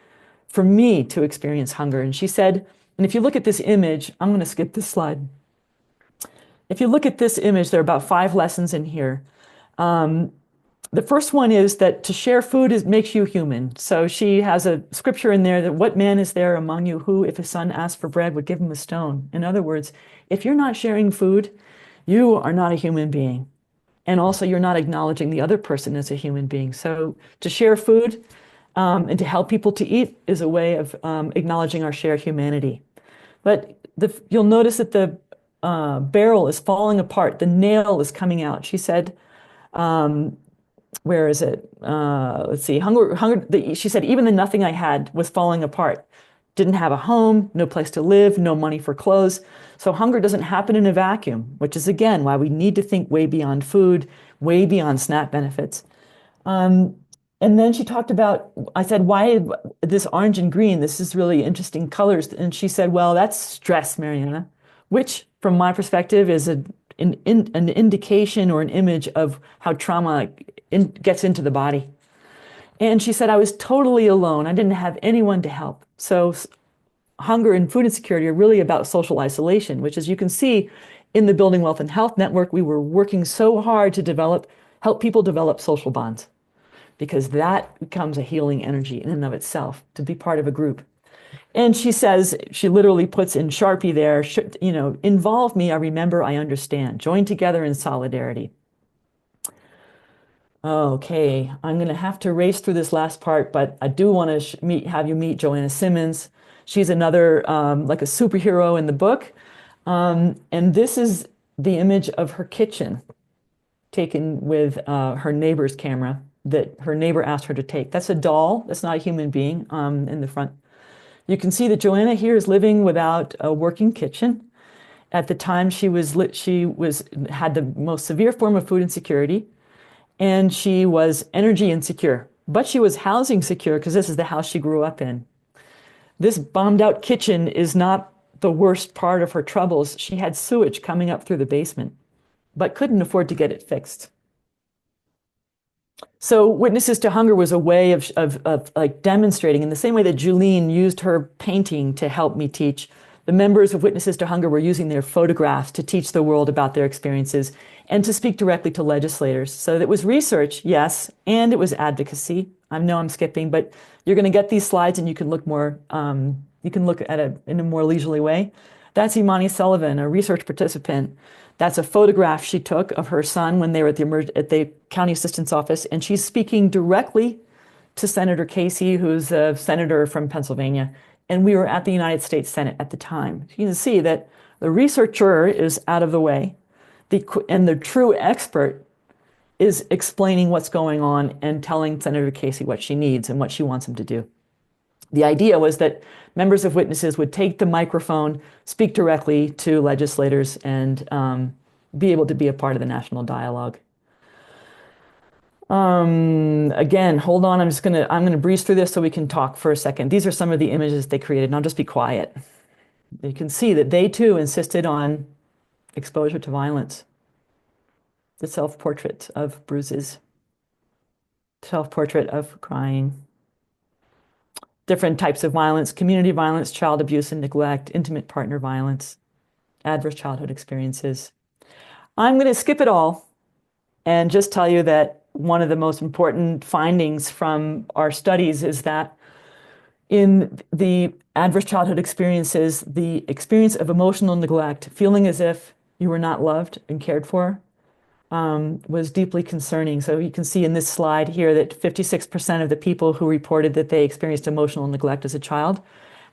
for me to experience hunger. And she said, and if you look at this image, I'm going to skip this slide. If you look at this image, there are about 5 lessons in here. The first one is that to share food makes you human. So she has a scripture in there that what man is there among you who, if his son asked for bread, would give him a stone? In other words, if you're not sharing food, you are not a human being. And also you're not acknowledging the other person as a human being. So to share food and to help people to eat is a way of acknowledging our shared humanity. But you'll notice that the barrel is falling apart. The nail is coming out. She said, where is it? Let's see. She said, even the nothing I had was falling apart. Didn't have a home, no place to live, no money for clothes. So hunger doesn't happen in a vacuum, which is, again, why we need to think way beyond food, way beyond SNAP benefits. And then she talked about, I said, why this orange and green? This is really interesting colors. And she said, well, that's stress, Mariana. which from my perspective is an indication or an image of how trauma gets into the body. And she said, I was totally alone. I didn't have anyone to help. So hunger and food insecurity are really about social isolation, which, as you can see in the Building Wealth and Health Network, we were working so hard to help people develop social bonds, because that becomes a healing energy in and of itself, to be part of a group. And she says, she literally puts in Sharpie there, involve me, I remember, I understand. Join together in solidarity. Okay, I'm going to have to race through this last part, but I do want to have you meet Joanna Simmons. She's another, like a superhero in the book. And this is the image of her kitchen taken with her neighbor's camera that her neighbor asked her to take. That's a doll. That's not a human being in the front. You can see that Joanna here is living without a working kitchen. At the time, she had the most severe form of food insecurity, and she was energy insecure. But she was housing secure because this is the house she grew up in. This bombed out kitchen is not the worst part of her troubles. She had sewage coming up through the basement, but couldn't afford to get it fixed. So Witnesses to Hunger was a way of like demonstrating, in the same way that Julene used her painting to help me teach, the members of Witnesses to Hunger were using their photographs to teach the world about their experiences and to speak directly to legislators. So it was research, yes, and it was advocacy. I know I'm skipping, but you're going to get these slides and you can look more, you can look at it in a more leisurely way. That's Imani Sullivan, a research participant. That's a photograph she took of her son when they were at the county assistant's office, and she's speaking directly to Senator Casey, who's a senator from Pennsylvania, and we were at the United States Senate at the time. You can see that the researcher is out of the way, and the true expert is explaining what's going on and telling Senator Casey what she needs and what she wants him to do. The idea was that members of Witnesses would take the microphone, speak directly to legislators, and be able to be a part of the national dialogue. Again, hold on. I'm gonna breeze through this so we can talk for a second. These are some of the images they created, and I'll just be quiet. You can see that they too insisted on exposure to violence. The self-portrait of Bruises, self-portrait of crying. Different types of violence: community violence, child abuse and neglect, intimate partner violence, adverse childhood experiences. I'm going to skip it all and just tell you that one of the most important findings from our studies is that in the adverse childhood experiences, the experience of emotional neglect, feeling as if you were not loved and cared for, was deeply concerning. So you can see in this slide here that 56% of the people who reported that they experienced emotional neglect as a child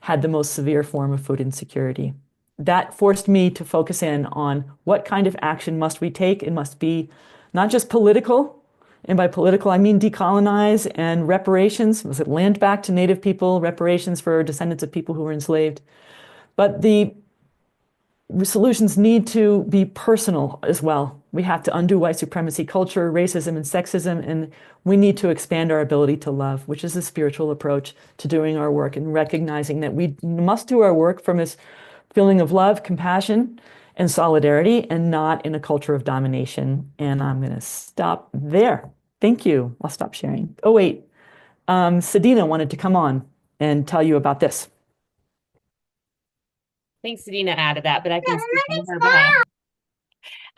had the most severe form of food insecurity. That forced me to focus in on what kind of action must we take. It must be not just political, and by political I mean decolonize and reparations. Was it land back to Native people, reparations for descendants of people who were enslaved? But the solutions need to be personal as well. We have to undo white supremacy culture, racism, and sexism, and we need to expand our ability to love, which is a spiritual approach to doing our work and recognizing that we must do our work from this feeling of love, compassion, and solidarity, and not in a culture of domination. And I'm going to stop there. Thank you. I'll stop sharing. Oh, wait. Sadina wanted to come on and tell you about this. Thanks, Sadina added that, but I can speak on her behalf.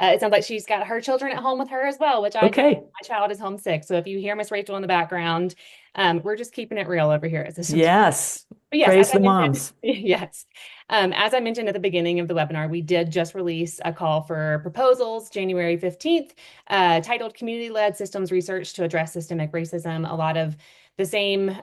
It sounds like she's got her children at home with her as well, which I do. Okay. My child is homesick. So if you hear Miss Rachel in the background, we're just keeping it real over here at Systems. Yes. But yes, Praise as the I mentioned, moms. yes. As I mentioned at the beginning of the webinar, we did just release a call for proposals January 15th, titled Community-Led Systems Research to Address Systemic Racism. A lot of the same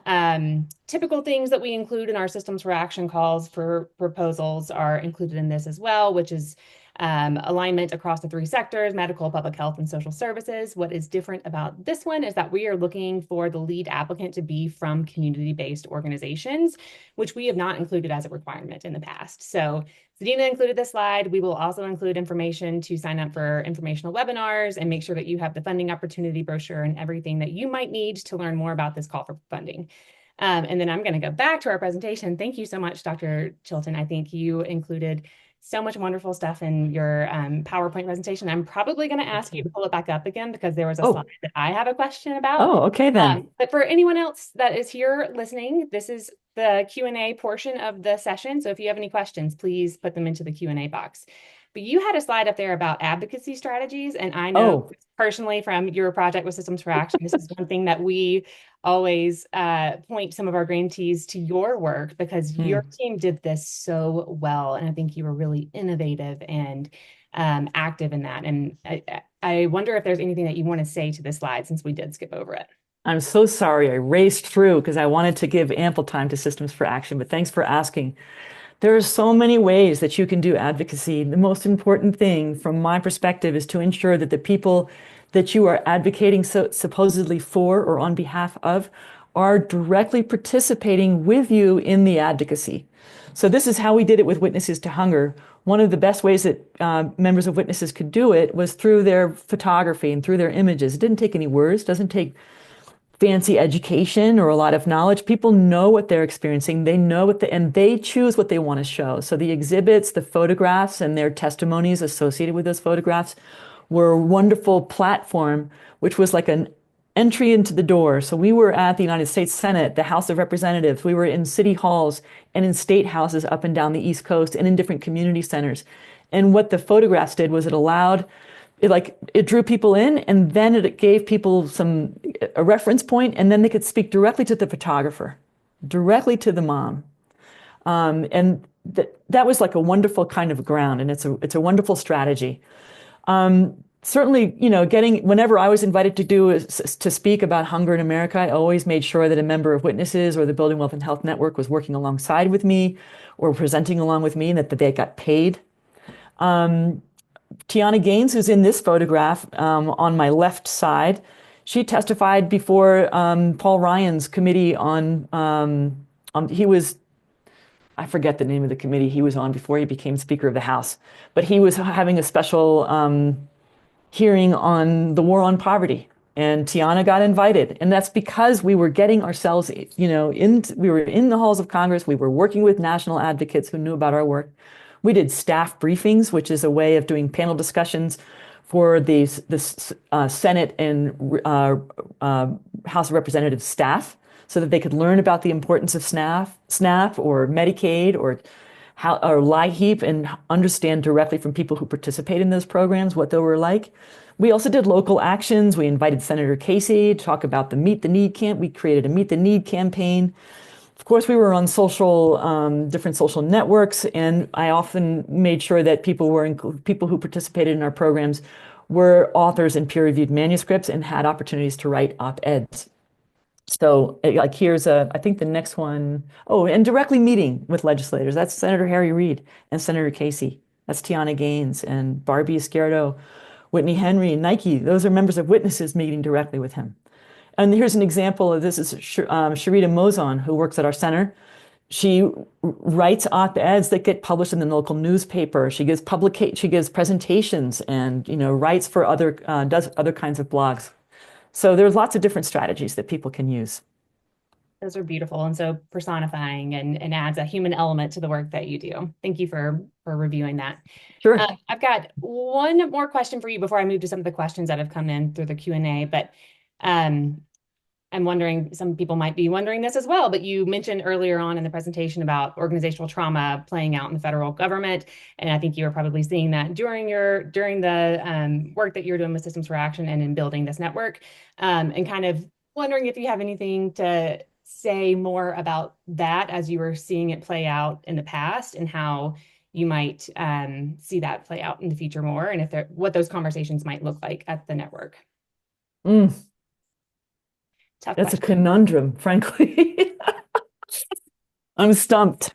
typical things that we include in our Systems for Action calls for proposals are included in this as well, which is alignment across the three sectors: medical, public health, and social services. What is different about this one is that we are looking for the lead applicant to be from community-based organizations, which we have not included as a requirement in the past. So Zadina included this slide. We will also include information to sign up for informational webinars and make sure that you have the funding opportunity brochure and everything that you might need to learn more about this call for funding. And then I'm going to go back to our presentation. Thank you so much, Dr. Chilton. I think you included So much wonderful stuff in your PowerPoint presentation. I'm probably going to Thank ask you you. to pull it back up again because there was a slide Oh, that I have a question about. oh, okay then. But for anyone else that is here listening, this is the Q&A portion of the session. So if you have any questions, please put them into the Q&A box. But you had a slide up there about advocacy strategies, and I know Oh, personally from your project with Systems for Action, this is one thing that we always point some of our grantees to your work because your hmm. team did this so well. And I think you were really innovative and active in that. And I wonder if there's anything that you want to say to this slide since we did skip over it. I'm so sorry I raced through because I wanted to give ample time to Systems for Action, but thanks for asking. There are so many ways that you can do advocacy. The most important thing, from my perspective, is to ensure that the people that you are advocating supposedly for or on behalf of are directly participating with you in the advocacy. So this is how we did it with Witnesses to Hunger. One of the best ways that members of Witnesses could do it was through their photography and through their images. It didn't take any words, doesn't take fancy education or a lot of knowledge. People know what they're experiencing. They know and they choose what they want to show. So the exhibits, the photographs, and their testimonies associated with those photographs were a wonderful platform, which was like an entry into the door. So we were at the United States Senate, the House of Representatives. We were in city halls and in state houses up and down the East Coast and in different community centers. And what the photographs did was it drew people in, and then it gave people a reference point, and then they could speak directly to the photographer, directly to the mom. And that was like a wonderful kind of ground, and it's a wonderful strategy. Certainly, whenever I was invited to speak about hunger in America, I always made sure that a member of Witnesses or the Building Wealth and Health Network was working alongside with me or presenting along with me, and that they got paid. Tiana Gaines, who's in this photograph on my left side, she testified before Paul Ryan's committee I forget the name of the committee he was on before he became Speaker of the House, but he was having a special hearing on the war on poverty. And Tiana got invited. And that's because we were getting ourselves, we were in the halls of Congress. We were working with national advocates who knew about our work. We did staff briefings, which is a way of doing panel discussions for the Senate and House of Representatives staff so that they could learn about the importance of SNAP or Medicaid or LIHEAP and understand directly from people who participate in those programs what they were like. We also did local actions. We invited Senator Casey to talk about the Meet the Need camp. We created a Meet the Need campaign. Of course, we were on different social networks, and I often made sure that people who participated in our programs were authors in peer-reviewed manuscripts and had opportunities to write op-eds. So like I think the next one, and directly meeting with legislators. That's Senator Harry Reid and Senator Casey. That's Tiana Gaines and Barbie Izquierdo, Whitney Henry, Nike. Those are members of Witnesses meeting directly with him. And here's an example of this is Sharita Mozon, who works at our center. She writes op-eds that get published in the local newspaper. She gives presentations and writes for does other kinds of blogs. So there's lots of different strategies that people can use. Those are beautiful and so personifying and adds a human element to the work that you do. Thank you for reviewing that. Sure. I've got one more question for you before I move to some of the questions that have come in through the Q&A, but I'm wondering, some people might be wondering this as well, but you mentioned earlier on in the presentation about organizational trauma playing out in the federal government. And I think you were probably seeing that during the work that you're doing with Systems for Action and in building this network, and kind of wondering if you have anything to say more about that as you were seeing it play out in the past and how you might see that play out in the future more, and what those conversations might look like at the network. Mm. Tough That's a question. conundrum, frankly. I'm stumped.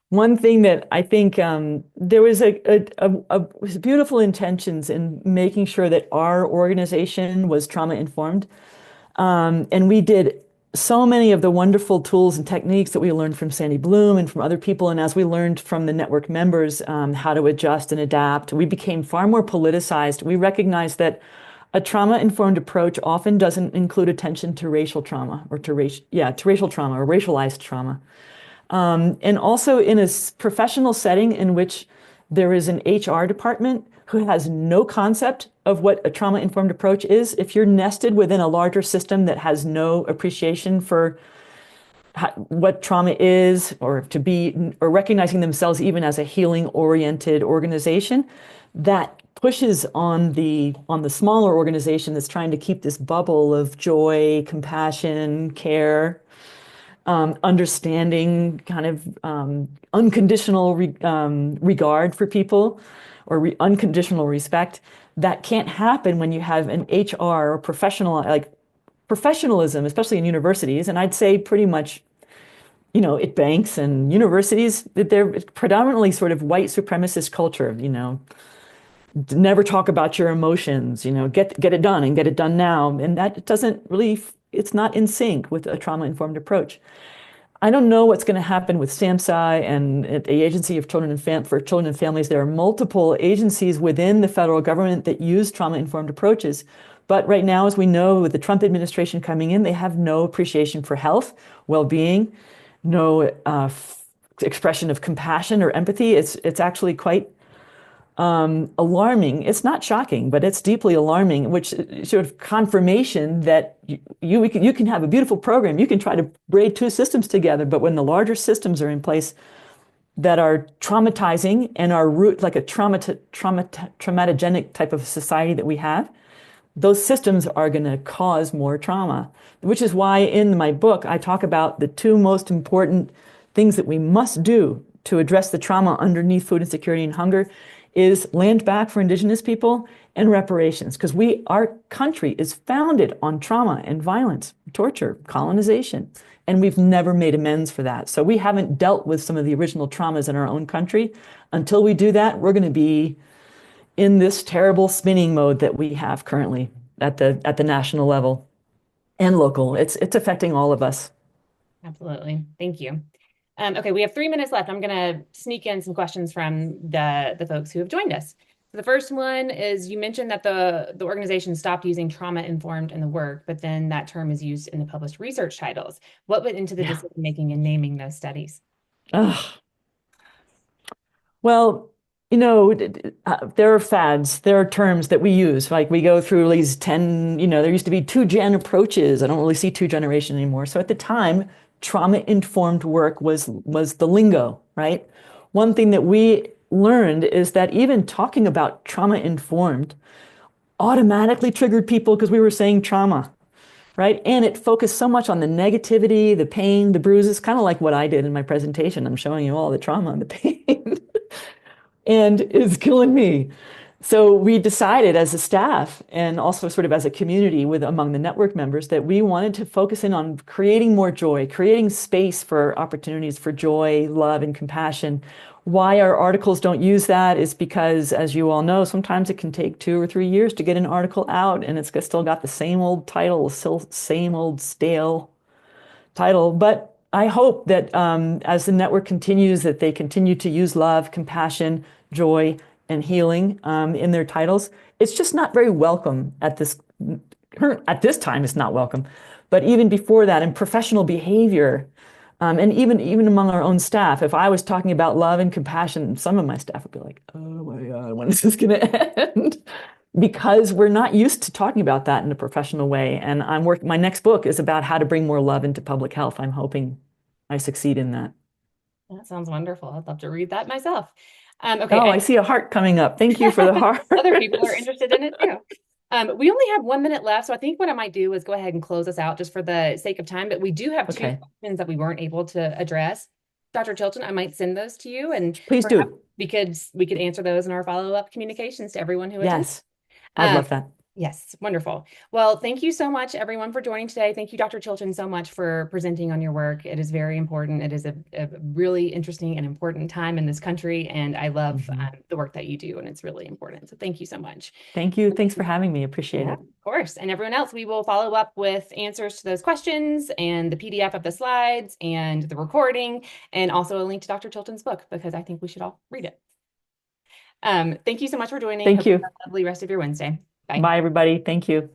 One thing that I think there was was beautiful intentions in making sure that our organization was trauma informed. And we did so many of the wonderful tools and techniques that we learned from Sandy Bloom and from other people. And as we learned from the network members how to adjust and adapt, we became far more politicized. We recognized that a trauma-informed approach often doesn't include attention to racial trauma or to racial trauma or racialized trauma. And also in a professional setting in which there is an HR department who has no concept of what a trauma-informed approach is. If you're nested within a larger system that has no appreciation for what trauma is, or to be, or recognizing themselves even as a healing-oriented organization, that pushes on the smaller organization that's trying to keep this bubble of joy, compassion, care, understanding, kind of unconditional regard for people, or unconditional respect. That can't happen when you have an HR or professional, like professionalism, especially in universities, and I'd say pretty much, at banks and universities, that they're predominantly sort of white supremacist culture, never talk about your emotions, get it done and get it done now. And that doesn't really, it's not in sync with a trauma-informed approach. I don't know what's going to happen with SAMHSA and at the Agency of Children for Children and Families. There are multiple agencies within the federal government that use trauma-informed approaches. But right now, as we know, with the Trump administration coming in, they have no appreciation for health, well-being, no expression of compassion or empathy. It's actually quite alarming. It's not shocking, but it's deeply alarming, which is sort of confirmation that you can have a beautiful program. You can try to braid two systems together, but when the larger systems are in place that are traumatizing and are like a traumatogenic type of society that we have, those systems are going to cause more trauma, which is why in my book, I talk about the two most important things that we must do to address the trauma underneath food insecurity and hunger is land back for Indigenous people and reparations, because our country is founded on trauma and violence, torture, colonization, and we've never made amends for that. So we haven't dealt with some of the original traumas in our own country. Until we do that, we're going to be in this terrible spinning mode that we have currently at the national level and local. It's affecting all of us. Absolutely. Thank you. Okay, we have 3 minutes left. I'm going to sneak in some questions from the folks who have joined us. So the first one is, you mentioned that the organization stopped using trauma-informed in the work, but then that term is used in the published research titles. What went into the decision-making in naming those studies? Ugh. Well, there are fads, there are terms that we use. Like we go through these 10, there used to be 2-gen approaches. I don't really see 2-generation anymore. So at the time, trauma-informed work was the lingo, right? One thing that we learned is that even talking about trauma-informed automatically triggered people because we were saying trauma, right? And it focused so much on the negativity, the pain, the bruises, kind of like what I did in my presentation. I'm showing you all the trauma and the pain. And it's killing me. So we decided as a staff and also sort of as a community among the network members that we wanted to focus in on creating more joy, creating space for opportunities for joy, love, and compassion. Why our articles don't use that is because, as you all know, sometimes it can take 2 or 3 years to get an article out, and it's still got the same old title, still same old stale title. But I hope that as the network continues, that they continue to use love, compassion, joy, and healing in their titles. It's just not very welcome at this time. It's not welcome, but even before that, in professional behavior, and even among our own staff, if I was talking about love and compassion, some of my staff would be like, "Oh my God, when is this going to end?" Because we're not used to talking about that in a professional way. And my next book is about how to bring more love into public health. I'm hoping I succeed in that. That sounds wonderful. I'd love to read that myself. Okay. Oh, I see a heart coming up. Thank you for the heart. Other people are interested in it too. We only have 1 minute left, so I think what I might do is go ahead and close us out just for the sake of time. But we do have 2 questions that we weren't able to address. Dr. Chilton, I might send those to you, and please do. We could answer those in our follow-up communications to everyone who attends. Yes, I'd love that. Yes, wonderful. Well, thank you so much, everyone, for joining today. Thank you, Dr. Chilton, so much for presenting on your work. It is very important. It is a really interesting and important time in this country, and I love the work that you do, and it's really important. So thank you so much. Thank you. Thanks for having me. Appreciate it. Of course. And everyone else, we will follow up with answers to those questions and the PDF of the slides and the recording, and also a link to Dr. Chilton's book, because I think we should all read it. Thank you so much for joining. Thank you. Have a lovely rest of your Wednesday. Bye. Bye, everybody. Thank you.